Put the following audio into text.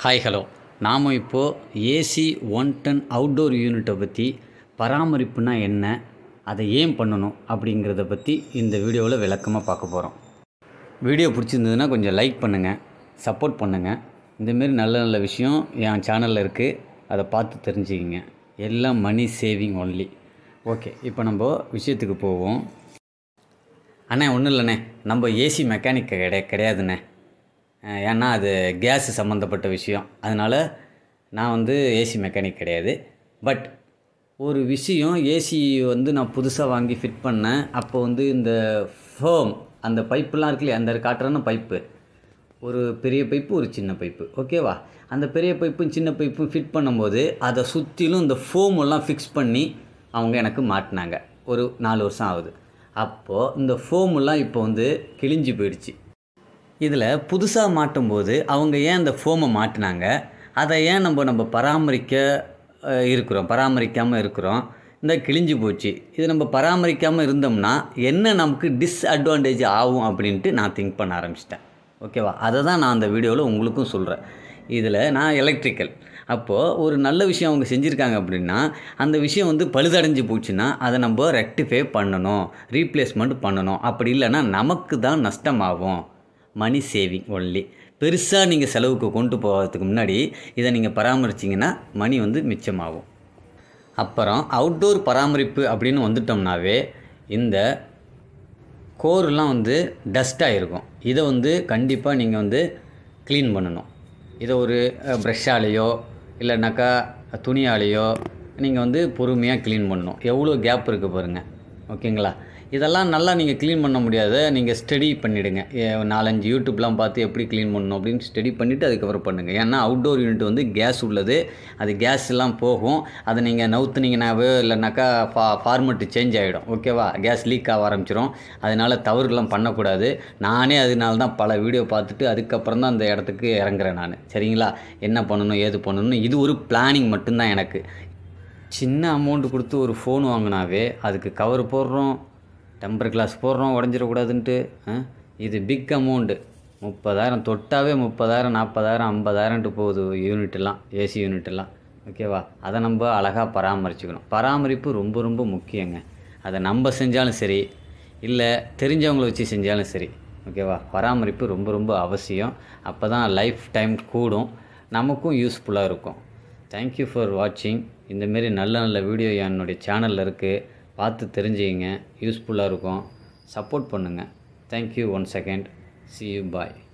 Hi hello நாம் இப்போது AC 110 outdoor யூனிட்டை பற்றி பராமரிப்புனா என்ன, அதை ஏன் பண்ணணும் அப்படிங்கிறத பற்றி இந்த வீடியோவில் விளக்கமாக பார்க்க போகிறோம். வீடியோ பிடிச்சிருந்ததுன்னா கொஞ்சம் லைக் பண்ணுங்கள், சப்போர்ட் பண்ணுங்கள். இந்தமாரி நல்ல நல்ல விஷயம் என் சேனலில் இருக்குது, அதை பார்த்து தெரிஞ்சுக்கிங்க. எல்லாம் மணி சேவிங் ஒன்லி. ஓகே, இப்போ நம்ம விஷயத்துக்கு போவோம். அண்ணே ஒன்றும் இல்லைண்ணே, நம்ம ஏசி மெக்கானிக் கிடையாதுண்ணே. ஏன்னா அது கேஸ் சம்மந்தப்பட்ட விஷயம். அதனால் நான் ஏசி மெக்கானிக் கிடையாது. பட் ஒரு விஷயம், ஏசி நான் புதுசாக வாங்கி ஃபிட் பண்ணேன். அப்போ இந்த ஃபோம் அந்த பைப்புலாம் இருக்குல்லையா, அந்த காட்டுறான பைப்பு, ஒரு பெரிய பைப்பு ஒரு சின்ன பைப்பு, ஓகேவா? அந்த பெரிய பைப்பும் சின்ன பைப்பும் ஃபிட் பண்ணும்போது அதை சுற்றிலும் இந்த ஃபோமெல்லாம் ஃபிக்ஸ் பண்ணி அவங்க எனக்கு மாட்டினாங்க. ஒரு 4 வருஷம் ஆகுது. அப்போது இந்த ஃபோமெல்லாம் இப்போ கிழிஞ்சு போயிடுச்சு. இதில் புதுசாக மாட்டும்போது அவங்க ஏன் இந்த ஃபோமை மாட்டினாங்க, அதை ஏன் நம்ம பராமரிக்காமல் இருக்கிறோம். இந்த கிழிஞ்சு போச்சு, இது நம்ம பராமரிக்காமல் இருந்தோம்னா என்ன நமக்கு டிஸ்அட்வான்டேஜ் ஆகும் அப்படின்ட்டு நான் திங்க் பண்ண ஆரம்பிச்சிட்டேன். ஓகேவா? அதை தான் நான் அந்த வீடியோவில் உங்களுக்கும் சொல்கிறேன். இதில் நான் எலக்ட்ரிக்கல். அப்போது ஒரு நல்ல விஷயம் அவங்க செஞ்சுருக்காங்க அப்படின்னா, அந்த விஷயம் பழுதடைஞ்சு போச்சுன்னா அதை நம்ம ரெக்டிஃபை பண்ணணும், ரீப்ளேஸ்மெண்ட் பண்ணணும். அப்படி இல்லைன்னா நமக்கு தான் நஷ்டமாகும். மணி சேவிங் ஒன்லி. பெருசாக நீங்கள் செலவுக்கு கொண்டு போகிறதுக்கு முன்னாடி இதை நீங்கள் பராமரிச்சிங்கன்னா மணி மிச்சமாகும். அப்புறம் அவுட்டோர் பராமரிப்பு அப்படின்னு வந்துட்டோம்னாவே இந்த கோர்லாம் டஸ்ட்டாக இருக்கும். இதை கண்டிப்பாக நீங்கள் க்ளீன் பண்ணணும். இதை ஒரு ப்ரெஷ்ஷாலேயோ இல்லைனாக்கா துணியாலேயோ நீங்கள் பொறுமையாக க்ளீன் பண்ணணும். எவ்வளோ கேப் இருக்குது பாருங்கள், ஓகேங்களா? இதெல்லாம் நல்லா நீங்கள் க்ளீன் பண்ண முடியாத, நீங்கள் ஸ்டடி பண்ணிவிடுங்க. 4-5 யூடியூப்லாம் பார்த்து எப்படி க்ளீன் பண்ணணும் அப்படின்னு ஸ்டடி பண்ணிவிட்டு அதுக்கப்புறம் பண்ணுங்கள். ஏன்னா அவுட்டோர் யூனிட் கேஸ் உள்ளது, அது கேஸ் எல்லாம் போகும். அதை நீங்கள் நவுத்துனீங்கன்னாவே இல்லைனாக்கா ஃபார்மெட்டு சேஞ்ச் ஆகிடும், ஓகேவா? கேஸ் லீக் ஆக ஆரம்பிச்சிடும். அதனால் தவறுகள்லாம் பண்ணக்கூடாது. நானே அதனால தான் பல வீடியோ பார்த்துட்டு அதுக்கப்புறம் தான் அந்த இடத்துக்கு இறங்குறேன் நான். சரிங்களா? என்ன பண்ணணும் ஏது பண்ணணும், இது ஒரு பிளானிங் மட்டும்தான் எனக்கு. சின்ன அமௌண்ட்டு கொடுத்து ஒரு ஃபோன் வாங்கினாவே அதுக்கு கவர் போடுறோம், டெம்பர் கிளாஸ் போடுறோம் உடஞ்சிடக்கூடாதுன்ட்டு. இது பிக் அமௌண்ட்டு. 30,000 தொட்டாவே 30,000 40,000 50,000ன்ட்டு போகுது யூனிட்டெல்லாம், ஏசி யூனிட்டெல்லாம், ஓகேவா? அதை நம்ம அழகாக பராமரிச்சுக்கணும். பராமரிப்பு ரொம்ப ரொம்ப முக்கியங்க. அதை நம்ம செஞ்சாலும் சரி, இல்லை தெரிஞ்சவங்கள வச்சு செஞ்சாலும் சரி, ஓகேவா? பராமரிப்பு ரொம்ப ரொம்ப அவசியம். அப்போ தான் லைஃப் டைம் கூடும், நமக்கும் யூஸ்ஃபுல்லாக இருக்கும். தேங்க்யூ ஃபார் வாட்சிங். இந்தமாரி நல்ல நல்ல வீடியோ என்னுடைய சேனலில் இருக்குது, பார்த்து தெரிஞ்சுங்க. யூஸ்ஃபுல்லாக இருக்கும். சப்போர்ட் பண்ணுங்கள். Thank you once again. See you. Bye.